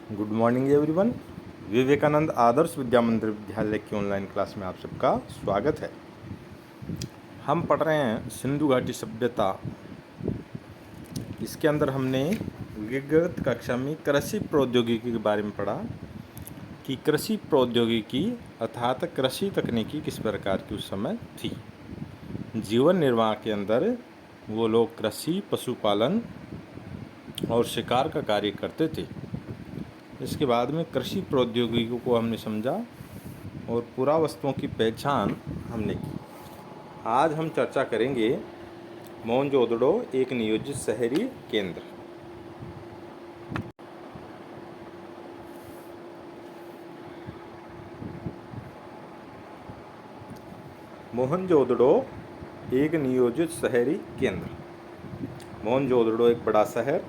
Good morning everyone. Vivekananda Adarsh Vidya Mandir Vidyalaya की online class में आप सबका स्वागत है। हम पढ़ रहे हैं सिंधु घाटी सभ्यता। इसके अंदर हमने विगत कक्षा में कृषि प्रौद्योगिकी के बारे में पढ़ा कि कृषि प्रौद्योगिकी अर्थात कृषि तकनीकी किस प्रकार की उस समय थी। जीवन निर्वाह के अंदर वो लोग कृषि, पशुपालन और शिकार का कार्य करते थे। इसके बाद में कृषि प्रौद्योगिकी को हमने समझा और पुरावस्तुओं की पहचान हमने की। आज हम चर्चा करेंगे मोहनजोदड़ो एक नियोजित शहरी केंद्र। मोहनजोदड़ो एक नियोजित शहरी केंद्र। मोहनजोदड़ो एक बड़ा शहर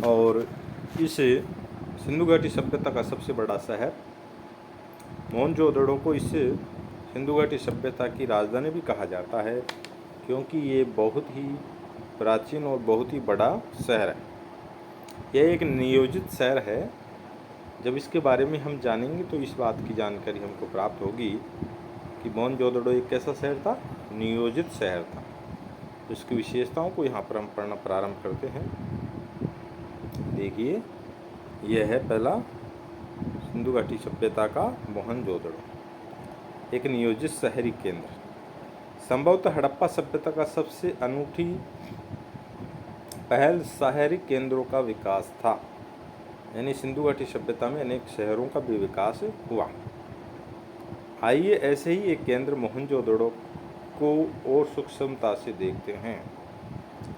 और इस सिंधु घाटी सभ्यता का सबसे बड़ा शहर। मोहनजोदड़ो को इस सिंधु घाटी सभ्यता की राजधानी भी कहा जाता है क्योंकि ये बहुत ही प्राचीन और बहुत ही बड़ा शहर है। यह एक नियोजित शहर है। जब इसके बारे में हम जानेंगे तो इस बात की जानकारी हमको प्राप्त होगी कि मोहनजोदड़ो एक कैसा शहर था, नियोजित शहर था। इसकी विशेषताओं को यहाँ पर हम पढ़ना प्रारंभ करते हैं। देखिए, यह है पहला सिंधु घाटी सभ्यता का मोहनजोदड़ो, एक नियोजित शहरी केंद्र। संभवतः हड़प्पा सभ्यता का सबसे अनूठी पहल शहरी केंद्रों का विकास था। यानी सिंधु घाटी सभ्यता में अनेक शहरों का भी विकास हुआ। आइए ऐसे ही एक केंद्र मोहनजोदड़ो को और सूक्ष्मता से देखते हैं।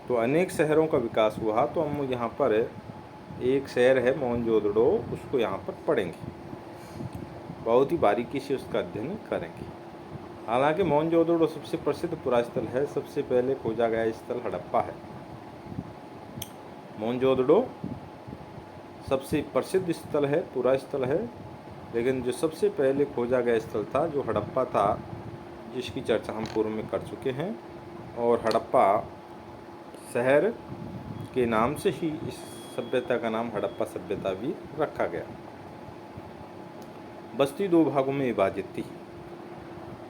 तो अनेक शहरों का विकास हुआ, तो हम यहाँ पर एक शहर है मोहनजोदड़ो, उसको यहाँ पर पढ़ेंगे, बहुत ही बारीकी से उसका अध्ययन करेंगे। हालांकि मोहनजोदड़ो सबसे प्रसिद्ध पुरास्थल है। सबसे पहले खोजा गया स्थल हड़प्पा है। मोहनजोदड़ो सबसे प्रसिद्ध स्थल है, पुरास्थल है, लेकिन जो सबसे पहले खोजा गया स्थल था जो हड़प्पा था, जिसकी चर्चा हम पूर्व में कर चुके हैं। और हड़प्पा शहर के नाम से ही इस सभ्यता का नाम हड़प्पा सभ्यता भी रखा गया। बस्ती दो भागों में विभाजित थी।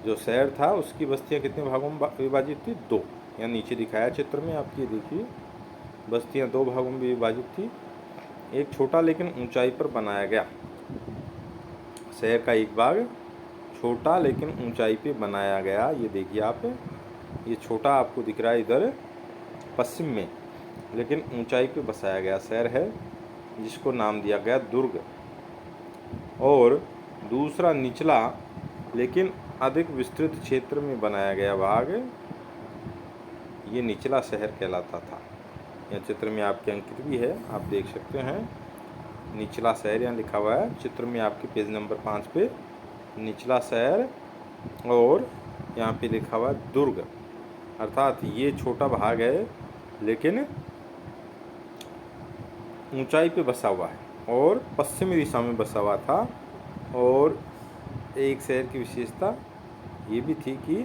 जो शहर था उसकी बस्तियां कितने भागों में विभाजित थी? दो। यहाँ नीचे दिखाया चित्र में, आप ये देखिए, बस्तियां दो भागों में विभाजित थी। एक छोटा लेकिन ऊंचाई पर बनाया गया शहर का एक भाग छोटा लेकिन ऊंचाई पे बनाया गया। ये देखिए आप, ये छोटा आपको दिख रहा है इधर पश्चिम में, लेकिन ऊंचाई पे बसाया गया शहर है, जिसको नाम दिया गया दुर्ग। और दूसरा निचला लेकिन अधिक विस्तृत क्षेत्र में बनाया गया भाग, ये निचला शहर कहलाता था। यह चित्र में आपके अंकित भी है, आप देख सकते हैं। निचला शहर यहाँ लिखा हुआ है चित्र में आपके पेज नंबर 5 पे, निचला शहर, और यहाँ पे लिखा हुआ है दुर्ग। अर्थात ये छोटा भाग है लेकिन ऊंचाई पे बसा हुआ है और पश्चिमी दिशा में बसा हुआ था। और एक शहर की विशेषता ये भी थी कि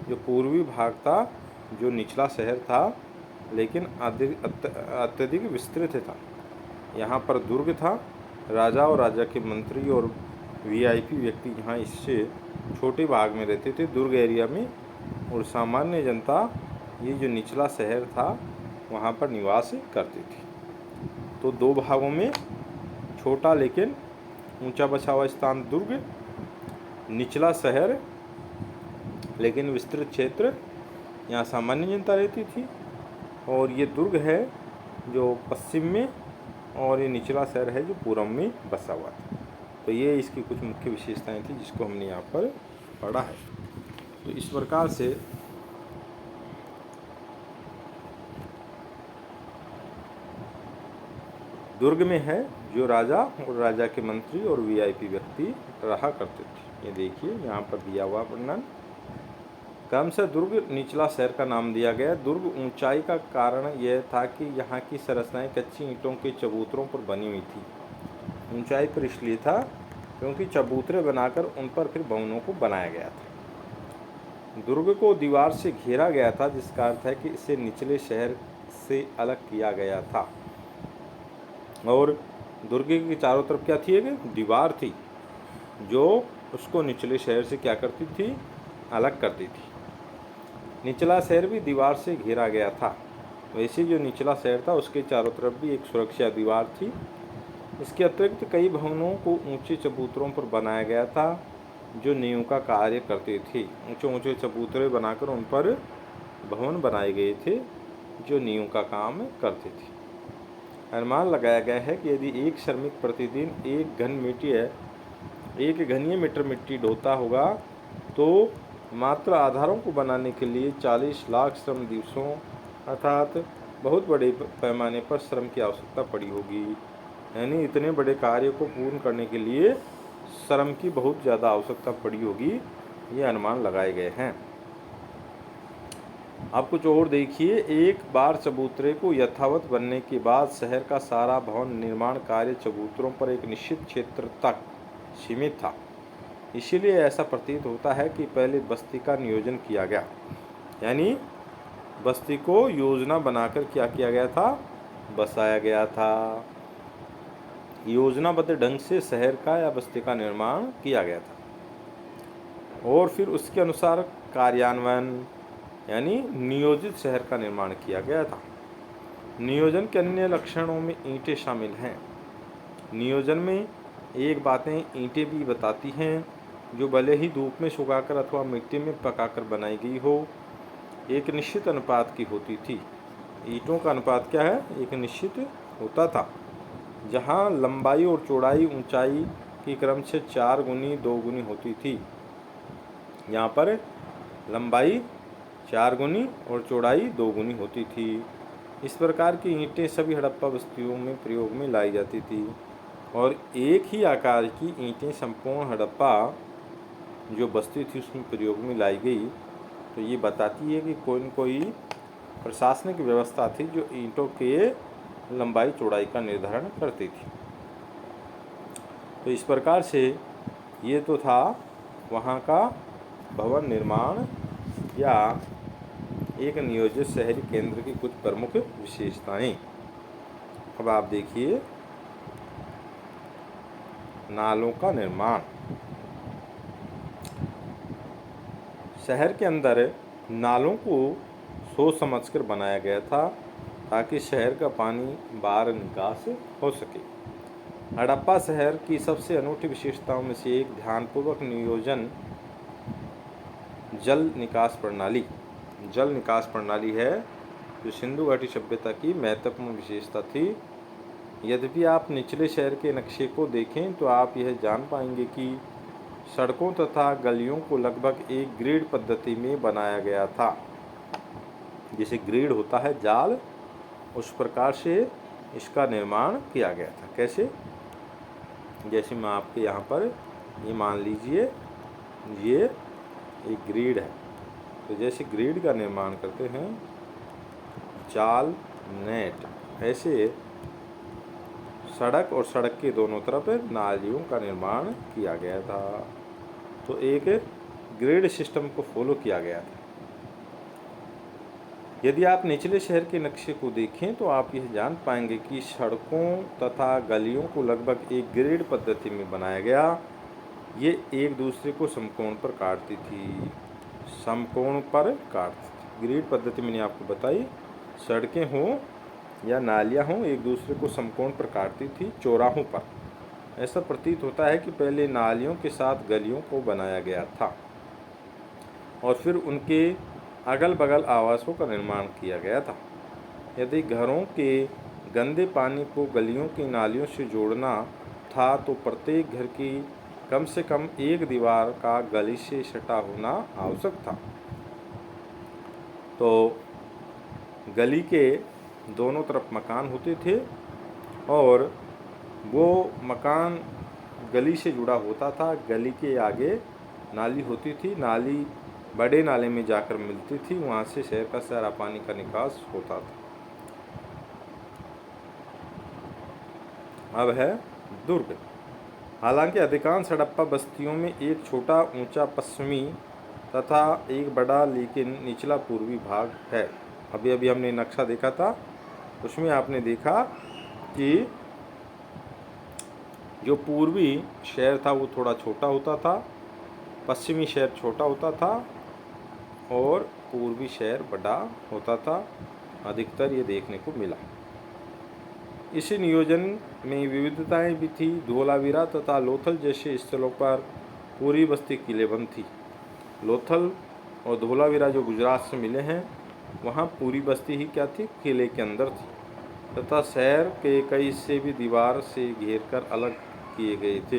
जो पूर्वी भाग था, जो निचला शहर था, लेकिन अत्यधिक विस्तृत था। यहाँ पर दुर्ग था। राजा और राजा के मंत्री और वीआईपी व्यक्ति यहाँ इससे छोटे भाग में रहते थे, दुर्ग एरिया में, और सामान्य जनता ये जो निचला शहर था वहाँ पर निवास करती थी। तो दो भागों में छोटा लेकिन ऊंचा बसा हुआ स्थान दुर्ग, निचला शहर लेकिन विस्तृत क्षेत्र, यहाँ सामान्य जनता रहती थी। और ये दुर्ग है जो पश्चिम में, और ये निचला शहर है जो पूर्व में बसा हुआ था। तो ये इसकी कुछ मुख्य विशेषताएं थी जिसको हमने यहाँ पर पढ़ा है। तो इस प्रकार से दुर्ग में है जो राजा और राजा के मंत्री और वीआईपी व्यक्ति रहा करते थे। ये देखिए यहाँ पर दिया हुआ वर्णन। क्रम से दुर्ग निचला शहर का नाम दिया गया। दुर्ग ऊंचाई का कारण यह था कि यहाँ की संरचनाएं कच्ची ईंटों के चबूतरों पर बनी हुई थी। ऊंचाई पर इसलिए था क्योंकि चबूतरे बनाकर उन पर फिर भवनों को बनाया गया था। दुर्ग को दीवार से घेरा गया था, जिसका अर्थ है कि इसे निचले शहर से अलग किया गया था। और दुर्ग के चारों तरफ क्या थी? एक दीवार थी जो उसको निचले शहर से क्या करती थी? अलग करती थी। निचला शहर भी दीवार से घेरा गया था। वैसे जो निचला शहर था उसके चारों तरफ भी एक सुरक्षा दीवार थी। इसके अतिरिक्त कई भवनों को ऊंचे चबूतरों पर बनाया गया था जो नींव का कार्य करते थे। ऊंचे ऊंचे चबूतरे बनाकर उन पर भवन बनाए गए थे जो नींव का काम करते थे। अनुमान लगाया गया है कि यदि एक श्रमिक प्रतिदिन एक घनीय मीटर मिट्टी ढोता होगा तो मात्र आधारों को बनाने के लिए 40 लाख श्रम दिवसों अर्थात बहुत बड़े पैमाने पर श्रम की आवश्यकता पड़ी होगी। यानी इतने बड़े कार्य को पूर्ण करने के लिए श्रम की बहुत ज़्यादा आवश्यकता पड़ी होगी, ये अनुमान लगाए गए हैं। आप कुछ और देखिए। एक बार चबूतरे को यथावत बनने के बाद शहर का सारा भवन निर्माण कार्य चबूतरों पर एक निश्चित क्षेत्र तक सीमित था। इसीलिए ऐसा प्रतीत होता है कि पहले बस्ती का नियोजन किया गया, यानी बस्ती को योजना बनाकर क्या किया गया था? बसाया गया था। योजनाबद्ध ढंग से शहर का या बस्ती का निर्माण किया गया था और फिर उसके अनुसार कार्यान्वयन यानी नियोजित शहर का निर्माण किया गया था। नियोजन के अन्य लक्षणों में ईंटें शामिल हैं। नियोजन में एक बातें ईंटें भी बताती हैं जो भले ही धूप में सुखाकर अथवा मिट्टी में पकाकर बनाई गई हो, एक निश्चित अनुपात की होती थी। ईंटों का अनुपात क्या है? एक निश्चित होता था, जहाँ लंबाई और चौड़ाई ऊंचाई की क्रम से 4 गुनी 2 गुनी होती थी। यहाँ पर लंबाई 4 गुनी और चौड़ाई 2 गुनी होती थी। इस प्रकार की ईंटें सभी हड़प्पा बस्तियों में प्रयोग में लाई जाती थी और एक ही आकार की ईंटें संपूर्ण हड़प्पा जो बस्ती थी उसमें प्रयोग में लाई गई। तो ये बताती है कि कोई प्रशासनिक व्यवस्था थी जो ईंटों के लंबाई चौड़ाई का निर्धारण करती थी। तो इस प्रकार से ये तो था वहाँ का भवन निर्माण या एक नियोजित शहरी केंद्र की कुछ प्रमुख विशेषताएं। अब आप देखिए नालों का निर्माण। शहर के अंदर नालों को सोच समझकर बनाया गया था ताकि शहर का पानी बाहर निकास हो सके। हड़प्पा शहर की सबसे अनूठी विशेषताओं में से एक ध्यानपूर्वक नियोजन जल निकास प्रणाली है जो सिंधु घाटी सभ्यता की महत्वपूर्ण विशेषता थी। यद्यपि आप निचले शहर के नक्शे को देखें तो आप यह जान पाएंगे कि सड़कों तथा गलियों को लगभग एक ग्रिड पद्धति में बनाया गया था। जैसे ग्रिड होता है जाल, उस प्रकार से इसका निर्माण किया गया था। कैसे? जैसे मैं आपके यहाँ पर ये मान लीजिए ये एक ग्रिड है, तो जैसे ग्रिड का निर्माण करते हैं जाल नेट, ऐसे सड़क और सड़क के दोनों तरफ नालियों का निर्माण किया गया था। तो एक ग्रिड सिस्टम को फॉलो किया गया था। यदि आप निचले शहर के नक्शे को देखें तो आप यह जान पाएंगे कि सड़कों तथा गलियों को लगभग एक ग्रिड पद्धति में बनाया गया। ये एक दूसरे को समकोण पर काटती थी। ग्रिड पद्धति मैंने आपको बताई, सड़कें हों या नालियाँ हों एक दूसरे को समकोण पर काटती थी चौराहों पर। ऐसा प्रतीत होता है कि पहले नालियों के साथ गलियों को बनाया गया था और फिर उनके अगल बगल आवासों का निर्माण किया गया था। यदि घरों के गंदे पानी को गलियों की नालियों से जोड़ना था तो प्रत्येक घर की कम से कम एक दीवार का गली से सटा होना आवश्यक था। तो गली के दोनों तरफ मकान होते थे और वो मकान गली से जुड़ा होता था। गली के आगे नाली होती थी, नाली बड़े नाले में जाकर मिलती थी, वहाँ से शहर का सारा पानी का निकास होता था। अब है दुर्ग। हालांकि अधिकांश हड़प्पा बस्तियों में एक छोटा ऊंचा पश्चिमी तथा एक बड़ा लेकिन निचला पूर्वी भाग है। अभी हमने नक्शा देखा था, उसमें आपने देखा कि जो पूर्वी शहर था वो थोड़ा छोटा होता था, पश्चिमी शहर छोटा होता था और पूर्वी शहर बड़ा होता था। अधिकतर ये देखने को मिला। इस नियोजन में विविधताएं भी थी। धोलावीरा तथा लोथल जैसे स्थलों पर पूरी बस्ती किलेबंद थी। लोथल और धोलावीरा जो गुजरात से मिले हैं, वहाँ पूरी बस्ती ही क्या थी, किले के अंदर थी तथा शहर के कई हिस्से भी दीवार से घेर कर अलग किए गए थे।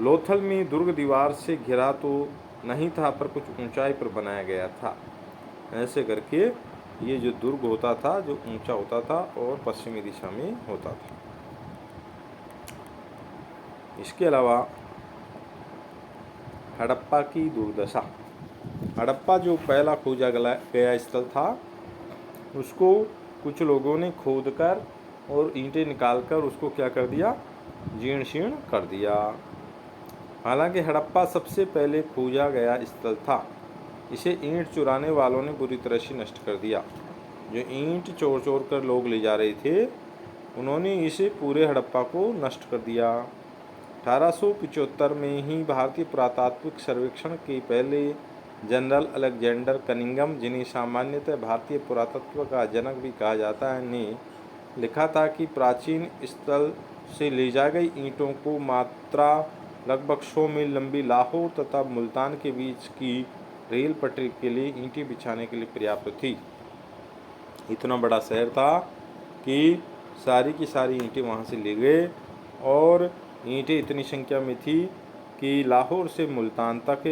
लोथल में दुर्ग दीवार से घिरा तो नहीं था, पर कुछ ऊंचाई पर बनाया गया था। ऐसे करके ये जो दुर्ग होता था, जो ऊंचा होता था और पश्चिमी दिशा में होता था। इसके अलावा हड़प्पा की दुर्दशा। हड़प्पा जो पहला खोजा गया स्थल था, उसको कुछ लोगों ने खोदकर और ईंटें निकालकर उसको क्या कर दिया, जीर्ण शीर्ण कर दिया। हालांकि हड़प्पा सबसे पहले खोजा गया स्थल था। इसे ईंट चुराने वालों ने बुरी तरह से नष्ट कर दिया। जो ईंट चोर चोर कर लोग ले जा रहे थे, उन्होंने इसे पूरे हड़प्पा को नष्ट कर दिया। 1875 में ही भारतीय पुरातात्विक सर्वेक्षण के पहले जनरल अलेक्जेंडर कनिंघम, जिन्हें सामान्यतः भारतीय पुरातत्व का जनक भी कहा जाता है, ने लिखा था कि प्राचीन स्थल से ले जा गई ईंटों को मात्रा लगभग 100 मील लंबी लाहौर तथा मुल्तान के बीच की रेल पटरी के लिए ईंटें बिछाने के लिए पर्याप्त थी। इतना बड़ा शहर था कि सारी की सारी ईंटें वहाँ से ले गए और ईंटें इतनी संख्या में थी कि लाहौर से मुल्तान तक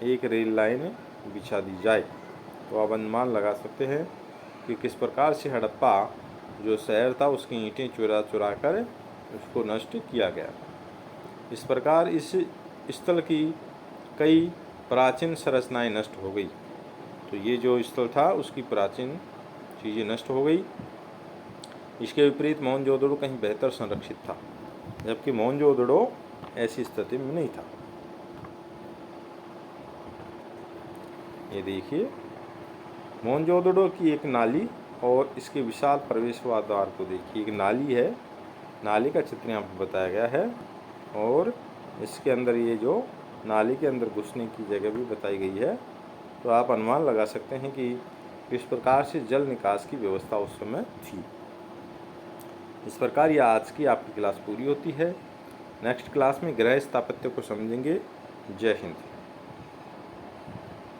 एक रेल लाइन बिछा दी जाए। तो आप अनुमान लगा सकते हैं कि किस प्रकार से हड़प्पा जो शहर था उसकी ईंटें चुरा चुरा कर उसको नष्ट किया गया। इस प्रकार इस स्थल की कई प्राचीन संरचनाएं नष्ट हो गई। तो ये जो स्थल था उसकी प्राचीन चीज़ें नष्ट हो गई। इसके विपरीत मोहनजोदड़ो कहीं बेहतर संरक्षित था, जबकि मोहनजोदड़ो ऐसी स्थिति में नहीं था। ये देखिए मोहनजोदड़ो की एक नाली और इसके विशाल प्रवेश द्वार को देखिए। एक नाली है, नाली का चित्र यहाँ पर बताया गया है और इसके अंदर ये जो नाली के अंदर घुसने की जगह भी बताई गई है। तो आप अनुमान लगा सकते हैं कि किस प्रकार से जल निकास की व्यवस्था उस समय थी। इस प्रकार यह आज की आपकी क्लास पूरी होती है। नेक्स्ट क्लास में गृह स्थापत्य को समझेंगे। जय हिंद।